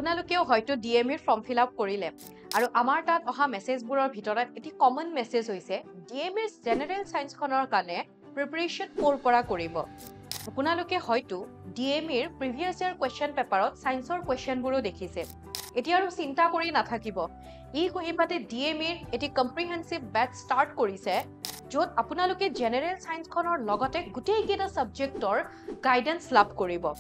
আপোনালোকেও হয়তো ডিএমইৰ form fill up কৰিলে আৰু আমাৰ তাত অহা মেছেজবোৰৰ ভিতৰত এটি কমন মেছেজ হৈছে ডিএমইৰ জেনেৰেল সায়েন্সখনৰ কাৰণে প্ৰিপাৰেচন ক'ৰ পৰা কৰিব আপোনালোকে হয়তো ডিএমইৰ প্ৰিভিয়াছ ইয়াৰ কুৱেশ্যন পেপাৰত সায়েন্সৰ কুৱেশ্যনবোৰো দেখিছে এতিয়া আৰু চিন্তা কৰি নাথাকিব ই কহিপাতে ডিএমইৰ এটি কম্প্ৰিহেনসিভ বেটচ ষ্টাৰ্ট কৰিছে য'ত আপোনালোকে জেনেৰেল সায়েন্সখনৰ লগতে গোটেইকেইটা সাবজেক্টৰ গাইডেন্স লাভ কৰিব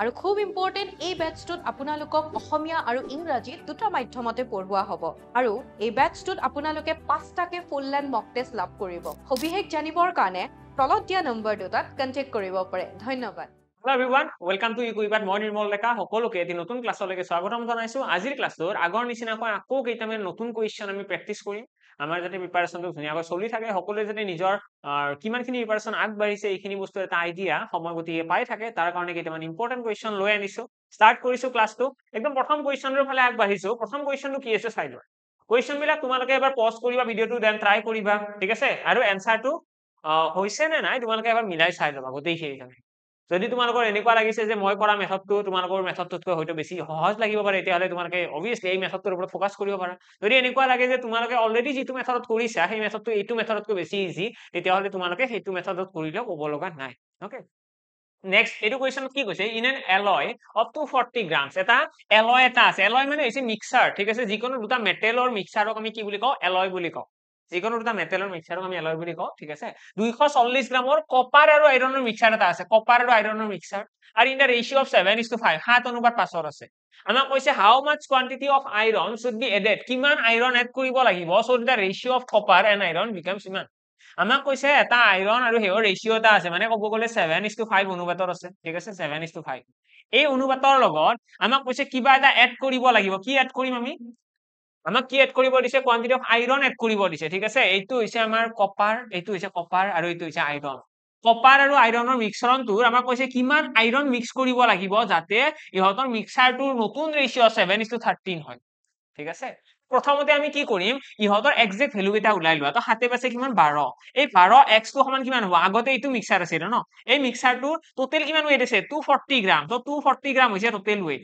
আৰু খুব ইম্পৰ্টেন্ট এই বেটচটোত আপোনালোকক অসমীয়া আৰু ইংৰাজী দুটা মাধ্যমতে পঢ়ুৱা হ'ব আৰু এই বেটচটোত আপোনালোকে 5টাকে ফুল লেন্থ মক টেষ্ট লাভ কৰিব সবিশেষ জানিবৰ কাৰণে তলত দিয়া নম্বৰ দুটাত কন্টেক্ট কৰিব পাৰে ধন্যবাদ Hello everyone, welcome to Equibat মই নিৰ্মল ডেকা সকলোকে এটি নতুন ক্লাছলৈকে স্বাগতম জনাইছো আজিৰ ক্লাছটোৰ আগৰ নিচিনাকৈ আকৌ কেইটামান নতুন কুৱেশ্যন আমি প্ৰেক্টিছ কৰিম আমাৰ যাতে প্ৰিপাৰেচনটো ধুনীয়াকৈ চলি থাকে সকলোৱে যাতে নিজৰ কিমানখিনি প্ৰিপাৰেচন আগবাঢ়িছে এইখিনি বস্তু এটা আইডিয়া সময়গতিকে পাই থাকে তাৰ কাৰণে কেইটামান ইম্পৰ্টেন্ট কুৱেশ্যন লৈ আনিছো ষ্টাৰ্ট কৰিছো ক্লাছটো একদম প্ৰথম কুৱেশ্যনৰ ফালে আগবাঢ়িছো প্ৰথম কুৱেশ্যনটো কি আছে চাই লোৱা কুৱেশ্যন বিলাক তোমালোকে এবাৰ পজ কৰিবা ভিডিঅটো দেন ট্ৰাই কৰিবা ঠিক আছে আৰু এনসাৰটো হৈছে নে নাই তোমালোকে এবাৰ মিলাই চাই ল'বা গোটেইখিনি যদি তোমালোকৰ এনেকুৱা লাগিছে যে মই কৰা মেথডটো তোমালোকৰ মেথডটোতকৈ হয়তো বেছি সহজ লাগিব পাৰে তেতিয়াহলে তোমালোকে অবভিয়াসলি এই মেথডটোৰ ওপৰত ফোকাস কৰিব পাৰা যদি এনেকুৱা লাগে যে তোমালোকে অলৰেডি যিটো মেথডত কৰিছা সেই মেথডটো এইটো মেথডতকৈ বেছি ইজি তেতিয়াহলে তোমালোকে সেইটো মেথডত কৰিলেও ক'ব লগা নাই ওকে নেক্সট এইটো কুৱেশ্যনত কি কৈছে ইন এন এলয় অপ টু 40 গ্ৰামছ এটা এলয় এটা আছে এলয় মানে হৈছে মিক্সাৰ ঠিক আছে যিকোনো দুটা মেটেলৰ মিক্সাৰক আমি কি বুলি কওঁ এলয় বুলি কওঁ যিকোনো দুটা মেটেলৰ মিক্সাৰক আমি এলয় বুলি কওঁ ঠিক আছে 240 গ্ৰামৰ কপাৰ আৰু আইৰণৰ মিক্সাৰ এটা আছে কপাৰ আৰু আইৰণৰ মিক্সাৰ আৰু ইন দা ৰেশিও অফ 7:5 7:5 আছে আমাক কৈছে how much quantity of iron should be added কিমান আইৰন এড কৰিব লাগিব so the ratio of copper and iron becomes ইমান আমাক কৈছে এটা আইৰন আৰু হেৰ ৰেশিও এটা আছে মানে ক'ব গ'লে 7:5 অনুপাতৰ আছে ঠিক আছে 7:5 এই অনুপাতৰ লগত আমাক কৈছে কিবা এটা এড কৰিব লাগিব কি এড কৰিম আমি আমাক কি এড কৰিব দিছে কোৱান্টিটি অফ আইৰন এড কৰিব দিছে ঠিক আছে এইটো হৈছে আমাৰ কপাৰ এইটো হৈছে কপাৰ আৰু এইটো হৈছে আইৰন কপাৰ আৰু আইৰণৰ মিশ্ৰণটোৰ আমাক কৈছে কিমান আইৰন মিক্স কৰিব লাগিব যাতে ইহতৰ মিক্সাৰটোৰ নতুন ৰেশিও 7:13 হয় ঠিক আছে প্ৰথমতে আমি কি কৰিম ইহতৰ এক্সাক্ট ভ্যালু এটা উলাই লোৱা তো হাতে পাছে কিমান 12 এই 12 x টো সমান কিমান হ'ব আগতে এইটো মিক্সাৰ আছিল ন এই মিক্সাৰটো টোটাল কিমান ওয়েট আছে 240 গ্ৰাম তো 240 গ্ৰাম হৈছে টোটাল ওয়েট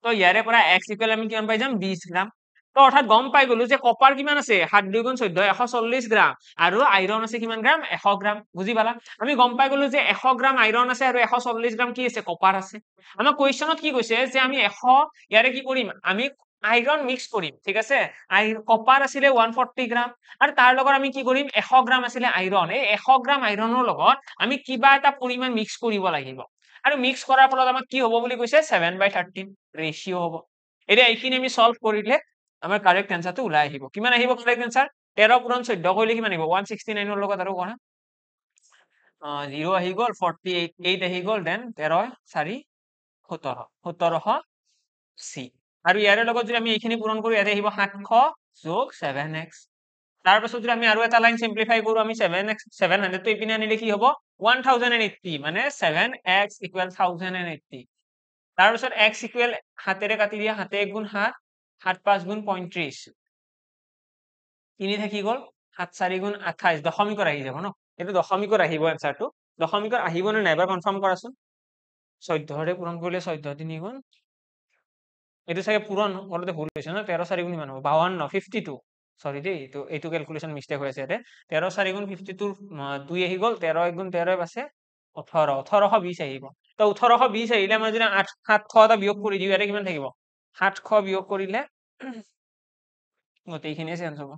তো ইয়াৰে পৰা x ইকুৱেল আমি কিমান পাই যাম 20 গ্ৰাম তো অৰ্থাৎ গম পাই গলো যে কপাৰ কিমান আছে 7 2 গুণ 14 140 গ্ৰাম আৰু আইৰন আছে কিমান গ্ৰাম 100 গ্ৰাম বুজি পালা আমি গম পাই গলো যে 100 গ্ৰাম আইৰন আছে আৰু 140 গ্ৰাম কি আছে কপাৰ আছে আমাৰ কোৱেশ্চনত কি কৈছে যে আমি 100 ইয়াৰে কি কৰিম আমি আইৰন মিক্স কৰিম ঠিক আছে কপাৰ আছিলে 140 গ্ৰাম আৰু তাৰ লগত আমি কি কৰিম 100 গ্ৰাম আছিলে আইৰন এই 100 গ্ৰাম আইৰনৰ লগত আমি কিবা এটা পৰিমাণ মিক্স কৰিব লাগিব আৰু মিক্স কৰাৰ ফলত আমাক কি হ'ব বুলি কৈছে 7/13 ৰেশিও হ'ব এতিয়া এইখিনি আমি সলভ কৰিলে আমাৰ কাৰেক্ট আনসাৰটো ওলাই আহিব কিমান আহিব কাৰেক্ট আনসাৰ 13 পূৰণ 14 কৰিলে কিমান আহিব 169 ৰ লগত আৰু কৰা 0 আহি গ'ল 48 8 আহি গ'ল দেন 13 4 17 1700 সি আৰু ইয়াৰে লগত যদি আমি এইখিনি পূৰণ কৰো ইয়াতে আহিব 700 যোগ 7x তাৰ পাছত যদি আমি আৰু এটা লাইন সিম্পলিফাই কৰো আমি 7x 700 তো ইপিনে আনিলে কি হ'ব 1080 মানে 7x = 1080 তাৰ পাছত x ইকুৱেল হাতেৰে কাটি দিয়া হাতে 1 গুণ 7 7 5 গুণ 35 তিনি থাকি গ'ল 7 4 গুণ 28 দশমিকৰ আহি যাব ন এটো দশমিকৰ আহিব আনসাৰটো দশমিকৰ আহিব নে নাই এবাৰ কনফাৰ্ম কৰাচোন 14 ৰে পূৰণ কৰিলে 14 3 গুণ এটো চাগে পূৰণ অলতে ভুল হৈছে ন 13 4 গুণ কিমান হ'ব 52 52 সৰি দেই এইটো ক্যালকুলেশন মিস্টেক হৈছে ইয়াতে 13 4 গুণ 52 2 আহি গ'ল 13 1 গুণ 13 আছে 18 1820 আহিব তো 1820 আহিলে মই যদি 700 এটা বিয়োগ কৰি দিও ইয়াতে কিমান থাকিব 700 বিয়োগ কৰিলে গোটেইখিনি চেঞ্জ হ'ব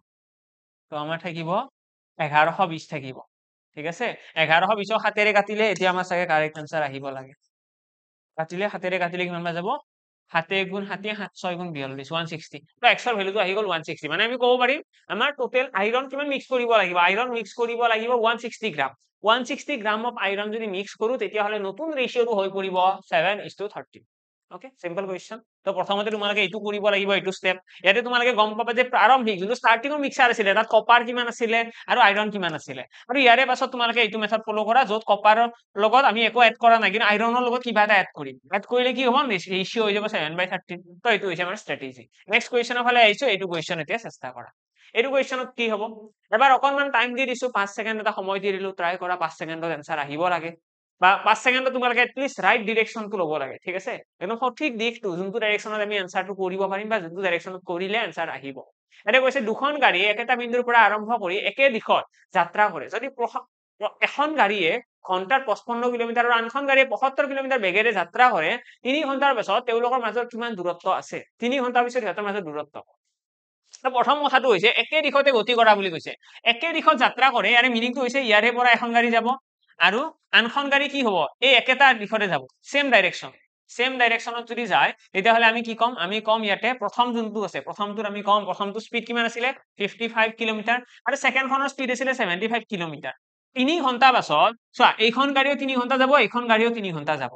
তো আমাৰ থাকিব 1120 থাকিব ঠিক আছে 1120 হাতেৰে কাটিলে এতিয়া আমাৰ চাগে কাৰেক্ট আনসাৰ আহিব লাগে কাটিলে হাতেৰে কাটিলে কিমান পাই যাব 7 1 গুণ 7 7 6 গুণ 42 160 তো x ৰ ভ্যালুটো আহি গ'ল 160 মানে আমি ক'ব পাৰিম আমাৰ টোটাল আইৰন কিমান মিক্স কৰিব লাগিব আইৰন মিক্স কৰিব লাগিব 160 গ্ৰাম 160 গ্ৰাম অফ আইৰন যদি মিক্স কৰো তেতিয়া হলে নতুন ৰেশিওটো হৈ পৰিব 7:13 ওকে সিম্পল কোৱেশ্চন তো প্ৰথমতে তোমালোকে এইটো কৰিব লাগিব এইটো স্টেপ ইয়াতে তোমালোকে গম পাবা যে প্ৰাৰম্ভিক যোনটো ষ্টাৰ্টিংৰ মিক্সাৰ আছিল তাত কপাৰ কিমান আছিল আৰু আইৰন কিমান আছিল আৰু ইয়াৰে পাছত তোমালোকে এইটো মেথড ফলো কৰা যত কপাৰৰ লগত আমি একো এড কৰা নাই কিন্তু আইৰনৰ লগত কিবা এটা এড কৰিম এড কৰিলে কি হ'ব ৰেশিও হৈ যাব 7/13 তো এইটো হৈছে আমাৰ ষ্ট্ৰেটেজি নেক্সট কোৱেশ্চনৰ ফালে আহিছো এইটো কোৱেশ্চন এতিয়া চেষ্টা কৰা এইটো কোৱেশ্চনত কি হ'ব এবাৰ অকনমান টাইম দি দিছো 5 সেকেন্ড এটা সময় দি দিলো ট্ৰাই কৰা 5 সেকেন্ডত আনসাৰ আহিব লাগে বা 5 ছেকেণ্ডত তোমালোকে এটলিষ্ট ৰাইট ডিৰেকশ্যনটো ল'ব লাগে ঠিক আছে একদম সঠিক দিশটো যোনটো ডাইৰেকশ্যনত আমি এনসাৰটো কৰিব পাৰিম বা যোনটো ডাইৰেকশ্যনত কৰিলে এনসাৰ আহিব এটা কৈছে দুখন গাড়ী একেটা বিন্দুৰ পৰা আৰম্ভ কৰি একে দিশত যাত্ৰা কৰে যদি এখন গাড়ীয়ে ঘন্টাত 55 কিলোমিটাৰ আৰু আনখন গাড়ীয়ে 75 কিলোমিটাৰ বেগেৰে যাত্ৰা কৰে 3 ঘণ্টাৰ পিছত তেওঁলোকৰ মাজত কিমান দূৰত্ব আছে 3 ঘণ্টাৰ পিছত সিহঁতৰ মাজত দূৰত্ব প্ৰথম কথাটো হৈছে একে দিশতে গতি কৰা বুলি কৈছে একে দিশত যাত্ৰা কৰে ইয়াৰে মিনিংটো হৈছে ইয়াৰে পৰা এখন গাড়ী যাব আৰু আনখন গাড়ী কি হ'ব এই একেটা দিশতে যাব সেম ডাইৰেকশ্যনত যদি যায় তেতিয়াহলে আমি কি কম আমি কম ইয়াতে প্ৰথম যোনটো আছে প্ৰথমটোৰ আমি কম প্ৰথমটো স্পীড কিমান আছিলে 55 কিলোমিটাৰ আৰু সেকেন্ডখনৰ স্পীড আছিলে 75 কিলোমিটাৰ 3 ঘণ্টা পাছত চোৱা এইখন গাড়ীও 3 ঘণ্টা যাব এইখন গাড়ীও 3 ঘণ্টা যাব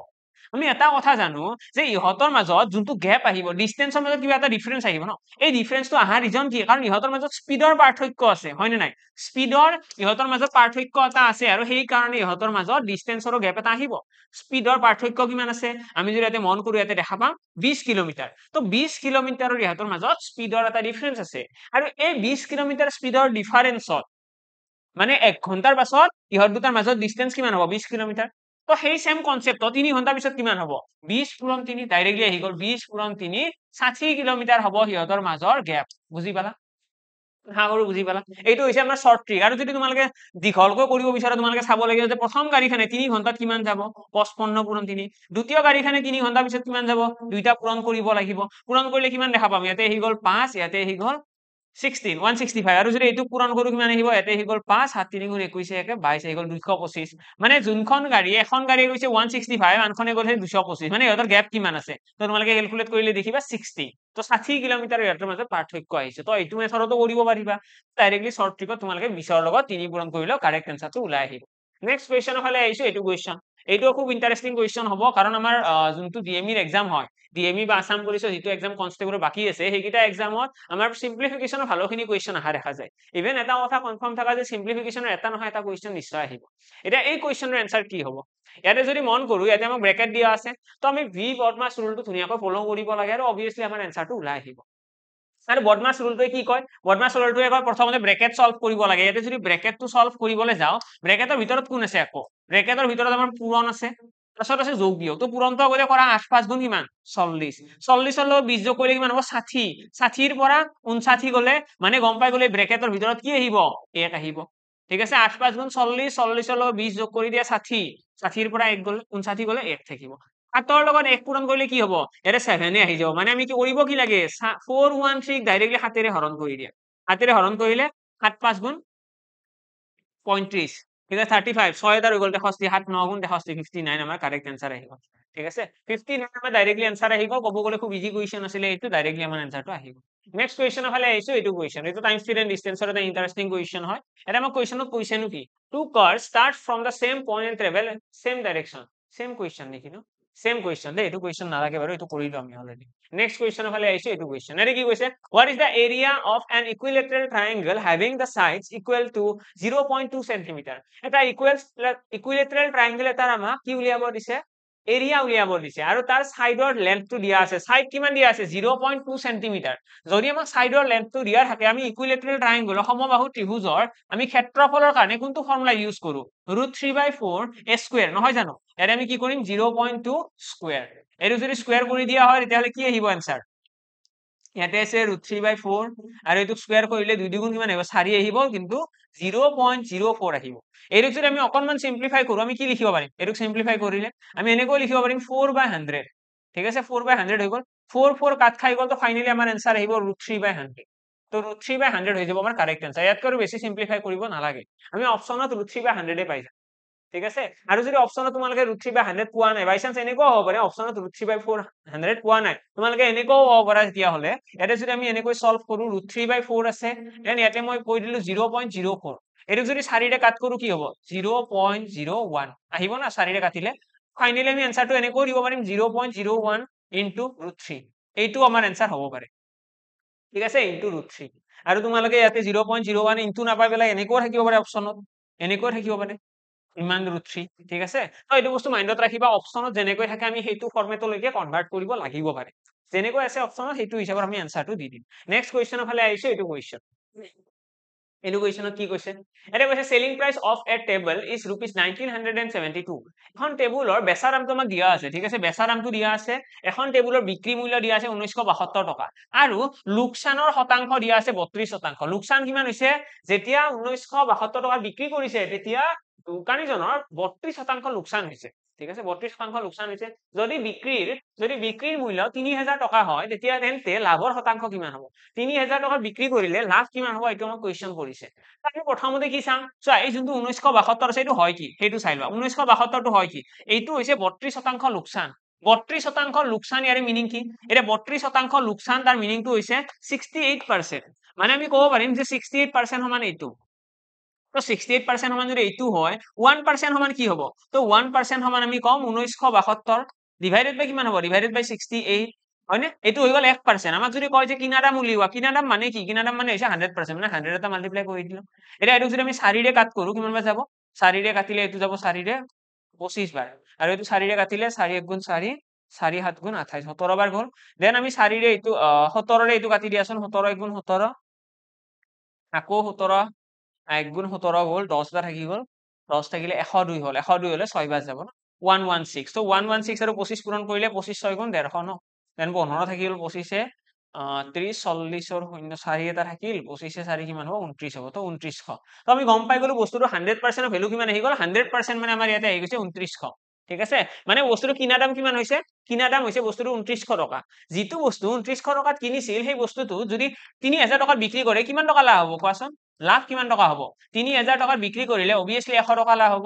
আমি এটা কথা জানো যে ইহঁতৰ মাজত যোনটো গ্যাপ আহিব ডিসটেন্সৰ মাজত কিবা এটা ডিফাৰেন্স আহিব ন এই ডিফাৰেন্সটো আহা ৰিজন কি কাৰণ ইহঁতৰ মাজত স্পীডৰ পাৰ্থক্য আছে হয় নে নাই স্পীডৰ ইহঁতৰ মাজত পাৰ্থক্য এটা আছে আৰু সেই কাৰণে ইহঁতৰ মাজত ডিসটেন্সৰো গ্যাপ এটা আহিব স্পীডৰ পাৰ্থক্য কিমান আছে আমি যদি ইয়াতে মন কৰো ইয়াতে দেখা পাম 20 কিলোমিটাৰ তো 20 কিলোমিটাৰৰ ইহঁতৰ মাজত স্পীডৰ এটা ডিফাৰেন্স আছে আৰু এই 20 কিলোমিটাৰ স্পীডৰ ডিফাৰেন্সত মানে 1 ঘণ্টাৰ পাছত ইহঁত দুটাৰ মাজত ডিসটেন্স কিমান হ'ব 20 কিলোমিটাৰ তো সেই সেম কনসেপ্ট 3 ঘণ্টাৰ পিছত কিমান হ'ব 20 পূৰণ 3 ডাইৰেক্টলি আহি গ'ল 20 পূৰণ 3 60 কিলোমিটাৰ হ'ব সিহঁতৰ মাজৰ গ্যাপ বুজি পালা হাগৰু বুজি পালা এইটো হৈছে আমাৰ শৰ্ট ট্ৰিক আৰু যদি তোমালোকে দীঘলকৈ কৰিব বিচাৰা তোমালোকে চাব লাগিব যে প্ৰথম গাড়ীখনে 3 ঘণ্টাত কিমান যাব 55 পূৰণ 3 দ্বিতীয় গাড়ীখনে 3 ঘণ্টাৰ পিছত কিমান যাব দুইটা পূৰণ কৰিব লাগিব পূৰণ কৰিলে কিমান দেখা পাম ইয়াতে আহি গ'ল 5 ইয়াতে আহি গ'ল 16 165 আৰু যদি এইটো পূৰণ কৰো কিমান আহিব ইয়াতে আহি গ'ল 5 7 3 গুণ 21 একে 22 আহি গ'ল 225 মানে যোনখন গাড়ী এখন গাড়ী গৈছে 165 আনখনে গৈছে 225 মানে ইহঁতৰ গ্যাপ কিমান আছে তো তোমালোকে ক্যালকুলেট কৰিলে দেখিবা 60 তো 60 কিলোমিটাৰ ইহঁতৰ মাজত পাৰ্থক্য আহিছে তো এইটো মেথডতো কৰিব পাৰিবা ডাইৰেক্টলি শৰ্ট ট্ৰিকত তোমালোকে 20ৰ লগত 3 পূৰণ কৰিলে কাৰেক্ট আনসাৰটো ওলাই আহিব নেক্সট কোৱেশ্চনৰ ফালে আহিছো এইটো কোৱেশ্চন এইটো খুব ইন্টাৰেস্টিং কোৱেশ্চন হ'ব কাৰণ আমাৰ যোনটো ডিএমইৰ এক্সাম হয় ডিএমই বা আসাম পুলিচৰ যিটো এক্সাম কনষ্টেবলৰ বাকি আছে সেইকেইটা এক্সামত আমাৰ সিম্পলিফিকেশনৰ ভালোখিনি কোৱেশ্চন আহা দেখা যায় ইভেন এটা কথা কনফাৰ্ম থাকা যে সিম্পলিফিকেশনৰ এটা নহয় এটা কোৱেশ্চন নিশ্চয় আহিব এটা এই কোৱেশ্চনৰ এনসাৰ কি হ'ব ইয়াতে যদি মন কৰো ইয়াতে আমাক ব্ৰেকেট দিয়া আছে তো আমি ভি বডমাছ ৰুলটো ধুনিয়াকৈ ফলো কৰিব লাগে আৰু অবভিয়াসলি আমাৰ এনসাৰটো ওলাই আহিব আৰু বডমাছ ৰুলটোৱে কি কয় বডমাছ ৰুলটোৱে কয় প্ৰথমতে ব্ৰেকেট সলভ কৰিব লাগে ইয়াতে যদি ব্ৰেকেটটো সলভ কৰিবলৈ যাও ব্ৰেকেটৰ ভিতৰত কোন আছে আকৌ ব্ৰেকেটৰ ভিতৰত আমাৰ পূৰণ আছে তাৰপিছত আছে যোগ বিয়োগ তো পূৰণটো আগতে কৰা 8 5 গুণ কিমান 40 40ৰ লগত 20 যোগ কৰিলে কিমান হ'ব 60 60ৰ পৰা 59 গলে মানে গম পাই গলে ব্ৰেকেটৰ ভিতৰত কি আহিব 1 আহিব ঠিক আছে 8 5 গুণ 40 40ৰ লগত 20 যোগ কৰি দিয়া 60 60ৰ পৰা 1 গলে 59 গলে 1 থাকিব 8ৰ লগত 1 পূৰণ কৰিলে কি হ'ব এৰে 7 আহি যাব মানে আমি কি কৰিব কি লাগে 413 ডাইৰেক্টলি 7ৰে হৰণ কৰি দিয়া 7ৰে হৰণ কৰিলে 7 5 গুণ 35 ঠিক আছে 35 6 এটা হৈ গ'ল 63 7 9 গুণ 63 59 আমাৰ কাৰেক্ট आंसर আহি গ'ল ঠিক আছে 59 আমাৰ ডাইৰেক্টলি आंसर আহি গ'ল ক'ব গ'লে খুব ইজি কোৱেশ্চন আছিল এইটো ডাইৰেক্টলি আমাৰ आंसरটো আহি গ'ল নেক্সট কোৱেশ্চনৰ ফালে আহিছো এইটো কোৱেশ্চন এইটো টাইম স্পীড এণ্ড ডিসটেন্সৰ এটা ইন্টাৰেস্টিং কোৱেশ্চন হয় এটা আমাৰ কোৱেশ্চনত কৈছেনো কি two cars start from the same point and travel same direction same question দেখি ন সেম কোৱেশ্চন দে এইটো কোৱেশ্চন নালাগে বাৰু এইটো কৰিলো আমি অলৰেডি নেক্সট কোৱেশ্চনৰ ফালে আহিছো এইটো কোৱেশ্চন এনে কি কৈছে what is the area of an equilateral triangle having the sides equal to 0.2 cm এটা ইকুইলেটাৰেল ট্ৰায়াঙ্গল এটাৰ আমাক কি উলিয়াব দিছে এৰিয়া উলিয়াব দিছে আৰু তাৰ সাইডৰ লেন্থটো দিয়া আছে সাইড কিমান দিয়া আছে 0.2 cm যদি আমাক সাইডৰ লেন্থটো দিয়া থাকে আমি ইকুইলেটাৰেল ট্ৰায়াঙ্গল সমবাহু ত্ৰিভুজৰ আমি ক্ষেত্ৰফলৰ কাৰণে কোনটো ফৰ্মুলা ইউজ কৰো √3/4 a স্কয়াৰ নহয় জানো ইয়াৰে আমি কি কৰিম 0.2 স্কয়াৰ এটো যদি স্কয়াৰ কৰি দিয়া হয় তেতিয়াহলে কি আহিব आंसर ইয়াতে আছে √3/4 আৰু এটো স্কয়াৰ কৰিলে 2 গুণ কিমান আহিব 4 আহিব কিন্তু 0.04 আহিব এটো যদি আমি অকনমান সিম্পলিফাই কৰো আমি কি লিখিব পাৰিম এটো সিম্পলিফাই কৰিলে আমি এনেকৈ লিখিব পাৰিম 4/100 ঠিক আছে 4/100 হৈ গ'ল 4 4 কাট খাই গ'ল তো ফাইনালি আমাৰ आंसर আহিব √3/100 তো √3/100 হৈ যাব আমাৰ কাৰেক্ট आंसर ইয়াত কৰি বেছি সিম্পলিফাই কৰিব নালাগে আমি অপচনত √3/100 এ পাই যাম ঠিক আছে আৰু যদি অপচনত তোমালোকে √3/100 পোৱা নাই বাই চান্স এনেকৈ হ'ব পাৰে অপচনত √3/400 পোৱা নাই তোমালোকে এনেকৈ হ'ব পাৰে তেতিয়া হলে ইয়াতে যদি আমি এনেকৈ সলভ কৰো √3/4 আছে দেন ইয়াতে মই কৈ দিলো 0.04 এটো যদি 4 ৰে কাট কৰো কি হ'ব 0.01 আহিব না 4 ৰে কাটিলে ফাইনালি আমি आंसरটো এনেকৈ দিব পাৰিম 0.01 ইনটু √3 এইটো আমাৰ आंसर হ'ব পাৰে ঠিক আছে ইনটু √3 আৰু তোমালোকে ইয়াতে 0.01 ইনটু নাপাই পেলাই এনেকৈ থাকিব পাৰে অপচনত এনেকৈ থাকিব পাৰে ইমান √3 ঠিক আছে তো এইটো বস্তু মাইন্ডত ৰাখিবা অপচনত যেনেকৈ থাকে আমি হেতু ফৰমেটলৈকে কনভাৰ্ট কৰিব লাগিব পাৰে যেনেকৈ আছে অপচনত হেতু হিচাপত আমি आंसरটো দি দিম নেক্সট কোৱেশ্চনৰ ফালে আহিছো এইটো কোৱেশ্চন এইটো কুৱেশ্যনত কি কৈছে এটা কৈছে selling price of a table is ₹1972 এখন টেবুলৰ বেচা দামটো আমাক দিয়া আছে ঠিক আছে বেচা দামটো দিয়া আছে এখন টেবুলৰ বিক্ৰী মূল্য দিয়া আছে 1972 টকা আৰু লোকচানৰ শতাংশ দিয়া আছে 32% লোকচান কিমান হৈছে যেতিয়া 1972 টকা বিক্ৰী কৰিছে তেতিয়া দোকানীজনৰ 32% লোকচান হৈছে ঠিক আছে 32% লোকচান হৈছে যদি বিক্ৰীৰ মূল্য 3000 টকা হয় তেতিয়া তেন্তে লাভৰ শতাংশ কিমান হ'ব 3000 টকা বিক্ৰী কৰিলে লাভ কিমান হ'ব এইটো আমাক কোৱেশ্চন কৰিছে আমি প্ৰথমতে কি চাম চোৱা এই যোনটো 1972 আছে এইটো হয় কি সেইটো চাই লোৱা 1972 টো হয় কি এইটো হৈছে 32% লোকচান 32% লোকচান ইয়াৰে মিনিং কি এটা 32% লোকচান তাৰ মিনিংটো হৈছে 68% মানে আমি ক'ব পাৰিম যে 68% সমান এইটো তো 68% সমান যদি এইটো হয় 1% সমান কি হ'ব তো 1% সমান আমি কম 1972 ডিভাইডেড বাই কিমান হ'ব ডিভাইডেড বাই 68 হয়নে এইটো হৈ গ'ল 1% আমাক যদি কয় যে কিনা দাম উলিওৱা কিনা দাম মানে কি কিনা দাম মানে হৈছে 100% মানে 100 এটা মাল্টিপ্লাই কৰি দিলো এতিয়া এইটো যদি আমি 4 ৰে কাট কৰো কিমান বাৰ যাব 4 ৰে কাটিলে এইটো যাব 4 ৰে 25 বাৰ আৰু এইটো 4 ৰে কাটিলে 4 1 গুণ 4 4 7 গুণ 28 17 বাৰ গ'ল দেন আমি 4 ৰে এইটো 17 ৰে এইটো কাটি দিয়াচোন 17 1 গুণ 17 আকৌ 17 1 গুণ 17 গ'ল 10 বাৰ থাকি গ'ল 10 থাকিলে 102 হ'ল 102 হলে 6 বাৰ যাব ন 116 তো 116 আৰু 25 পূৰণ কৰিলে 25 6 গুণ 150 ন দেন 15 থাকি গ'ল 25 30 40 ৰ 4 এটা থাকিল 25 4 কিমান হ'ব 29 হ'ব তো 2900 তো আমি গম পাই গলো বস্তুটো 100% ভ্যালু কিমান আহি গ'ল 100% মানে আমাৰ ইয়াতে আহি গৈছে 2900 ঠিক আছে মানে বস্তুটো কিনা দাম কিমান হৈছে কিনা দাম হৈছে বস্তুটো 2900 টকা যিটো বস্তু 2900 টকাত কিনিছিল সেই বস্তুটো যদি 3000 টকাত বিক্ৰী কৰে কিমান টকা লাভ হ'ব কোৱাচোন লাভ কিমান টকা হ'ব 3000 টকাত বিক্ৰী কৰিলে অবিয়াসলি 100 টকা লাভ হ'ব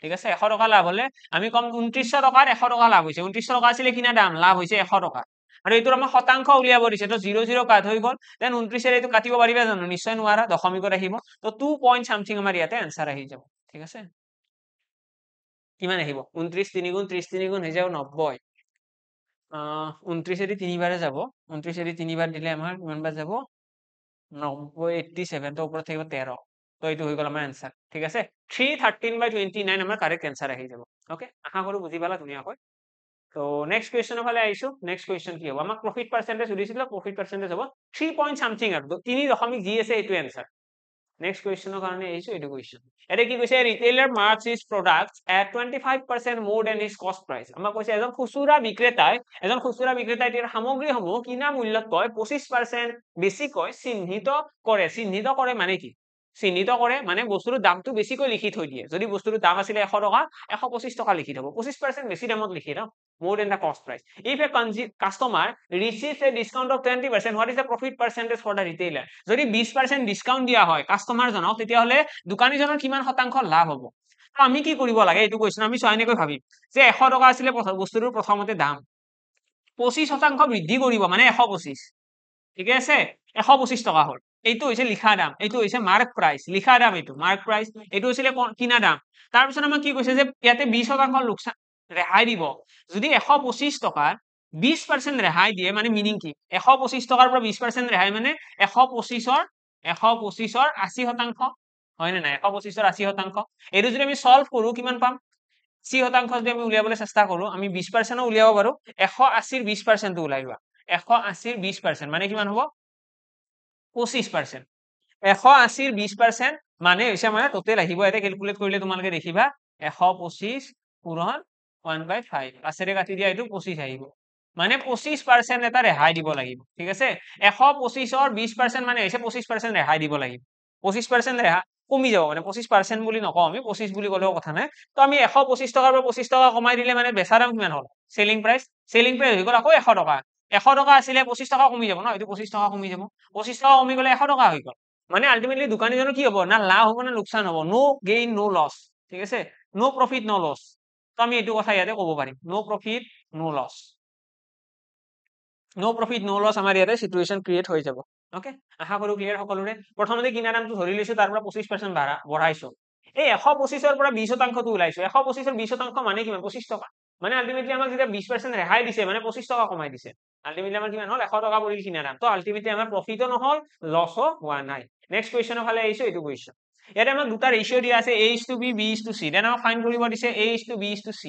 ঠিক আছে 100 টকা লাভ হলে আমি কম 2900 টকাত 100 টকা লাভ হৈছে 2900 টকা আছিল কিনা দাম লাভ হৈছে 100 টকা আৰু এইটোৰ আমাৰ শতাংশ উলিয়াব দিছে তো 00 কাট হৈ গ'ল দেন 29 এর এইটো কাটিব পাৰিবা জানো নিশ্চয় নোৱাৰা দশমিকত আহিব তো 2 পইণ্ট সামথিং আমাৰ ইয়াতে আনসাৰ আহি যাব ঠিক আছে কিমান আহিব 29 3 গুণ 30 3 গুণ হৈ যাব 90 29 এদি 3 বাৰে যাব 29 এদি 3 বাৰ দিলে আমাৰ কিমান বাৰ যাব 90 87 তো ওপৰত থাকিব 13 তো এইটো হৈ গ'ল আমাৰ আনসাৰ ঠিক আছে 313/29 আমাৰ কাৰেক্ট আনসাৰ আহি যাব ওকে আশা কৰো বুজি পালা ধুনীয়াকৈ তো নেক্সট কুৱেশ্যনৰ ফালে আহিছো নেক্সট কুৱেশ্যন কি হ'ব আমাক প্ৰফিট পাৰ্চেন্টেজ সুধিছিল প্ৰফিট পাৰ্চেন্টেজ হ'ব 3 পইণ্ট সামথিং আৰু 3 দশমিক যি আছে এইটো আনসাৰ নেক্সট কুৱেশ্যনৰ কাৰণে আহিছো এইটো কুৱেশ্যন এটা কি কৈছে retailer marks his products at 25% more than his cost price আমাক কৈছে এজন খুচুৰা বিক্ৰেতাই তেওঁৰ সামগ্ৰীসমূহ কিনা মূল্যতকৈ 25% বেছিকৈ চিহ্নিত কৰে মানে কি চিহ্নিত কৰে মানে বস্তুৰ দামটো বেছিকৈ লিখি থৈ দিয়ে যদি বস্তুৰ দাম আছিল 100 টকা 125 টকা লিখি থব 25% বেছি দামত লিখি ন more than the cost price if a customer receives a discount of 20% what is the profit percentage for the retailer যদি 20% ডিসকাউন্ট দিয়া হয় কাস্টমাৰ জনক তেতিয়া হলে দোকানীজনৰ কিমান শতাংশ লাভ হ'ব তো আমি কি কৰিব লাগে এইটো কোৱেশ্চন আমি সৈনিকৈ ভাবিম যে 100 টকা আছিল বস্তুৰ প্ৰথমতে দাম 25% বৃদ্ধি কৰিব মানে 125 ঠিক আছে 125 টকা হ'ল এইটো হৈছে লিখা দাম এইটো হৈছে মার্ক প্রাইস লিখা দাম এইটো মার্ক প্রাইস এইটো হৈছিল কিনা দাম তাৰ পিছত আমাক কি কৈছে যে ইয়াতে 20% লোকসান ৰেহাই দিব যদি 125 টকাৰ 20% ৰেহাই দিয়ে মানে মিনিং কি 125 টকাৰ পৰা 20% ৰেহাই মানে 125ৰ 80% হয় নে নাই 125ৰ 80% এইটো যদি আমি সলভ কৰো কিমান পাম 80% যদি আমি উলিয়াবলৈ চেষ্টা কৰো আমি 20% উলিয়াব পাৰো 180ৰ 20% উলাই লোৱা 180ৰ 20% মানে কিমান হ'ব 25% 180ৰ 20% মানে হৈছে মানে টোটেল আহিব এটা ক্যালকুলেট কৰিলে তোমালোকে দেখিবা 125 পূৰণ 1/5 আছেৰে কাটি দিয়া এইটো 25 আহিব মানে 25% এটা ৰেহাই দিব লাগিব ঠিক আছে 125ৰ 20% মানে হৈছে 25% ৰেহাই দিব লাগিব 25% ৰেহাই কমি যাব মানে 25% বুলি নকওঁ আমি 25 বুলি ক'লেও কথা নাই তো আমি 125 টকাৰ পৰা 25 টকা কমাই দিলে মানে বেচা দাম কিমান হ'ল সেলিং প্ৰাইস হৈ গ'ল আকৌ 100 টকা 100 টকা আছিলে 25 টকা কমি যাব ন এইটো 25 টকা কমি যাব 25 টকা কমি গলে 100 টকা হৈ গ'ল মানে আলটিমেটলি দোকানীজনৰ কি হ'ব না লাভ হ'ব না লোকসান হ'ব নো গেইন নো লস ঠিক আছে নো প্ৰফিট নো লস তো আমি এইটো কথা ইয়াতে ক'ব পাৰিম নো প্ৰফিট নো লস নো প্ৰফিট নো লস আমাৰ ইয়াতে সিচুৱেশন ক্ৰিয়েট হৈ যাব ওকে আশা কৰো ক্লিয়াৰ সকলোৰে প্ৰথমতে কিনা দামটো ধৰি লৈছো তাৰ পৰা 25% বঢ়াইছো এই 125ৰ পৰা 20% ওলাইছো 125ৰ 20% মানে কিমান 25 টকা মানে আলটিমেটলি আমাক যেতিয়া 20% ৰেহাই দিছে মানে 25 টকা কমাই দিছে আলটিমেটলি আমাৰ কিমান হ'ল 100 টকা পৰিল কিনা দাম তো আলটিমেটলি আমাৰ প্ৰফিটো নহল লসও হোৱা নাই নেক্সট কুৱেশ্যনৰ ফালে আহিছো এইটো কুৱেশ্যন ইয়াতে আমাক দুটা ৰেশিও দিয়া আছে a:b b:c দেন আমাক ফাইন্ড কৰিব দিছে a:b c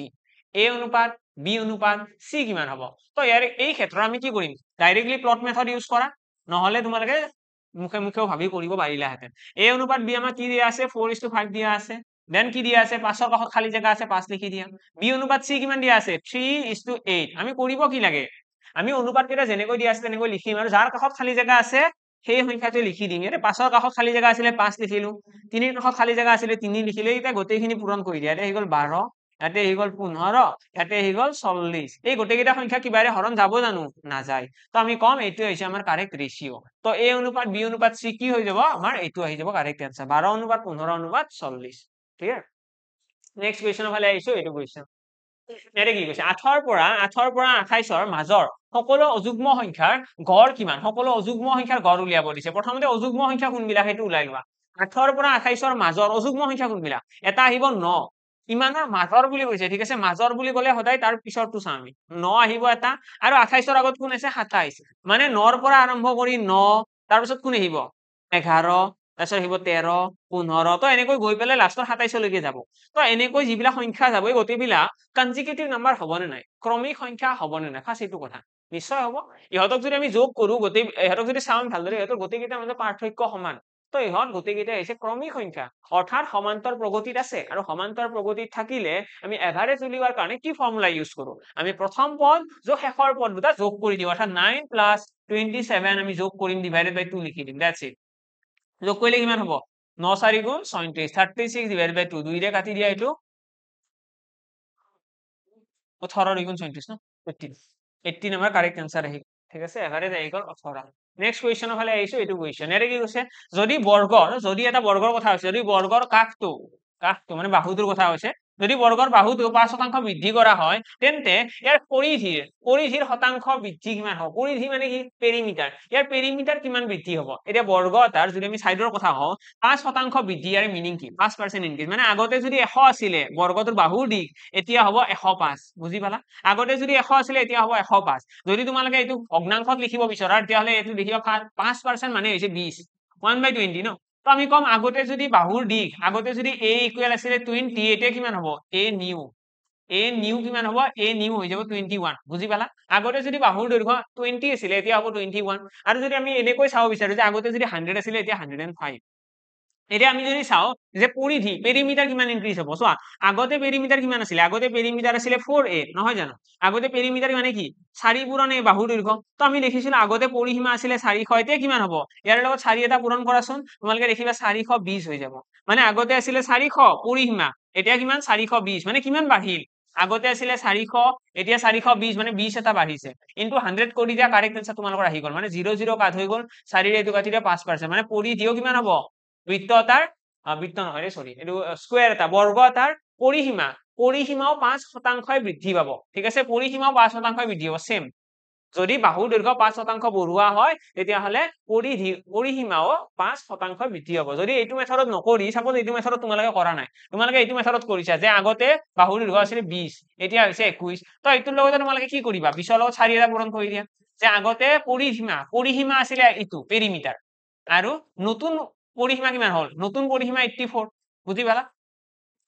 a অনুপাত b অনুপাত c কিমান হ'ব তো ইয়াৰ এই ক্ষেত্ৰত আমি কি কৰিম ডাইৰেক্টলি প্লট মেথড ইউজ কৰা নহলে তোমালোকে মুখে মুখেও ভাবি কৰিব পাৰিলাহেঁতেন। A অনুপাত B আমাক কি দিয়া আছে 4:5 দিয়া আছে। দেন কি দিয়া আছে 5ৰ কাষত খালী জেগা আছে 5 লিখি দিয়া। B অনুপাত C কিমান দিয়া আছে 3:8। আমি কৰিব কি লাগে আমি অনুপাত কেইটা যেনেকৈ দিয়া আছে তেনেকৈ লিখিম আৰু যাৰ কাষত খালী জেগা আছে সেই সংখ্যাটো লিখি দিম। ইয়াতে 5ৰ কাষত খালী জেগা আছিলে 5 লিখিলো, 3ৰ কাষত খালী জেগা আছিলে 3 লিখিলো। এতিয়া গোটেইখিনি পূৰণ কৰি দিয়া। ইয়াতে হৈ গ'ল 12, ইয়াতে হৈ গ'ল 15, ইয়াতে হৈ গ'ল 40। এই গোটেইকেইটা সংখ্যা কিবাৰে হৰণ যাব জানো নাযায়। তো আমি কম এইটো হৈছে আমাৰ কাৰেক্ট ৰেচিঅ। তো A অনুপাত B অনুপাত C কি হৈ যাব আমাৰ এইটো আহি যাব কাৰেক্ট আনসাৰ 12 অনুপাত 15 অনুপাত 40। ক্লিয়াৰ। নেক্সট কুৱেশ্যনৰ ফালে আহিছো। এইটো কুৱেশ্যন ইয়াতে কি কৈছে 8ৰ পৰা 28ৰ মাজৰ সকলো অযুগ্ম সংখ্যাৰ গড় কিমান। সকলো অযুগ্ম সংখ্যাৰ গড় উলিয়াব দিছে। প্ৰথমতে অযুগ্ম সংখ্যা কোনবিলাক সেইটো ওলাই লোৱা। 8ৰ পৰা 28ৰ মাজৰ অযুগ্ম সংখ্যা কোনবিলাক। এটা আহিব 9, ইমানৰ মাজৰ বুলি কৈছে ঠিক আছে। মাজৰ বুলি ক'লে সদায় তাৰ পিছৰটো চাম আমি। 9 আহিব এটা আৰু 28ৰ আগত কোন আছে 27, মানে 9ৰ পৰা আৰম্ভ কৰি 9 তাৰপিছত কোন আহিব 11, তাৰপিছত আহিব 13, 15। তো এনেকৈ গৈ পেলাই লাষ্টৰ 27লৈকে যাব। তো এনেকৈ যিবিলাক সংখ্যা যাব এই গোটেইবিলাক কনজিকিউটিভ নাম্বাৰ হ'বনে নাই, ক্ৰমিক সংখ্যা হ'বনে নাই, ফাৰ্ষ্ট এইটো কথা। নিশ্চয় হ'ব। ইহঁতক যদি আমি যোগ কৰো গোটেই ইহঁতক যদি চাওঁ ভালদৰে ইহঁতৰ গোটেইকেইটাৰ মাজত পাৰ্থক্য সমান। তো ইহঁত গোটেইকেইটা হৈছে ক্ৰমিক সংখ্যা, অৰ্থাৎ সমান্তৰ প্ৰগতিত আছে। আৰু সমান্তৰ প্ৰগতিত থাকিলে আমি এভাৰেজ উলিওৱাৰ কাৰণে কি ফৰ্মুলা ইউজ কৰো। আমি প্ৰথম পদ যোগ শেষৰ পদ দুটা যোগ কৰি দিওঁ, অৰ্থাৎ 9 + 27 আমি যোগ কৰিম, ডিভাইডেড বাই 2 লিখি দিম। That's it. যোগ কৰিলে কিমান হ'ব 9 × 4 = 36, 36 ডিভাইডেড বাই 2 2 ৰে কাটি দিয়া। এইটো 18 × 2 = 36 ন 18। 18 আমাৰ কাৰেক্ট আনসাৰ আহিল ঠিক আছে। এভাৰেজ আহি গ'ল 18। নেক্সট কুৱেশ্যনৰ ফালে আহিছো। এইটো কুৱেশ্যন ইয়াতে কি কৈছে যদি এটা বৰ্গৰ কথা হৈছে, যদি বৰ্গৰ কাষটো মানে বাহুটোৰ কথা হৈছে, যদি বৰ্গৰ বাহুটো 5% বৃদ্ধি কৰা হয় তেন্তে ইয়াৰ পৰিধিৰ শতাংশ বৃদ্ধি কিমান হ'ব। পৰিধি মানে কি পেৰিমিটাৰ। ইয়াৰ পেৰিমিটাৰ কিমান বৃদ্ধি হ'ব। এতিয়া বৰ্গ এটাৰ যদি আমি সাইডৰ কথা কওঁ 5% বৃদ্ধি, ইয়াৰ মিনিং কি 5% ইনক্ৰিজ, মানে আগতে যদি 100 আছিলে বৰ্গটোৰ বাহুৰ দিশ এতিয়া হ'ব 105। বুজি পালা। আগতে যদি 100 আছিলে এতিয়া হ'ব 105। যদি তোমালোকে এইটো ভগ্নাংশত লিখিব বিচৰা তেতিয়াহ'লে এইটো লিখিবা 5% মানে হৈছে 20, 1/20 ন। তো আমি কম আগতে যদি বাহুৰ দিশ আগতে যদি a ইকুৱেল আছিলে 20, এতিয়া কিমান হ'ব a নিউ কিমান হ'ব a নিউ হৈ যাব 21। বুজি পালা। আগতে যদি বাহুৰ দৈৰ্ঘ্য 20 আছিলে এতিয়া হ'ব 21। আৰু যদি আমি এনেকৈ চাব বিচাৰো যে আগতে যদি 100 আছিলে এতিয়া 105। এতিয়া আমি যদি চাওঁ যে পেৰিমিটাৰ কিমান ইনক্ৰিজ হ'ব। চোৱা আগতে পেৰিমিটাৰ কিমান আছিলে, আগতে পেৰিমিটাৰ আছিলে 4a নহয় জানো। আগতে পেৰিমিটাৰ মানে কি 4 পূৰণ a বাহুৰ দৈৰ্ঘ্য। তো আমি দেখিছিলো আগতে পৰিসীমা আছিলে 400, এতিয়া কিমান হ'ব ইয়াৰ লগত 4 এটা পূৰণ কৰাচোন, তোমালোকে দেখিবা 420 হৈ যাব। মানে আগতে আছিলে 400 পৰিসীমা, এতিয়া কিমান 420, মানে কিমান বাঢ়িল। আগতে আছিলে 400 এতিয়া 420, মানে 20 এটা বাঢ়িছে। ইনটু 100 কৰি দিয়া, কাৰেক্ট আনসাৰ তোমালোকৰ আহি গ'ল। মানে 0 0 কাট হৈ গ'ল, 4 ৰে এইটো কাটি দিয়া 5%, মানে পৰিধিও কিমান হ'ব বৃত্ত এটাৰ বৃত্ত নহয় ৰে সৰি এইটো স্কয়াৰ এটা বৰ্গ এটাৰ পৰিসীমাও 5% বৃদ্ধি পাব। ঠিক আছে, পৰিসীমাও 5% বৃদ্ধি হ'ব সেম। যদি বাহুৰ দৈৰ্ঘ্য 5% বঢ়োৱা হয় তেতিয়াহ'লে পৰিসীমাও 5% বৃদ্ধি হ'ব। যদি এইটো মেথডত নকৰি সাপোজ এইটো মেথডত তোমালোকে কৰা নাই, তোমালোকে এইটো মেথডত কৰিছা যে আগতে বাহুৰ দৈৰ্ঘ্য আছিল 20 এতিয়া হৈছে 21, তো এইটোৰ লগতে তোমালোকে কি কৰিবা 20ৰ লগত 4 এটা পূৰণ কৰি দিয়া। যে আগতে পৰিসীমা আছিলে এইটো পেৰিমিটাৰ আৰু নতুন পৰিসীমা কিমান হ'ল, নতুন পৰিসীমা 84। বুজি পালা।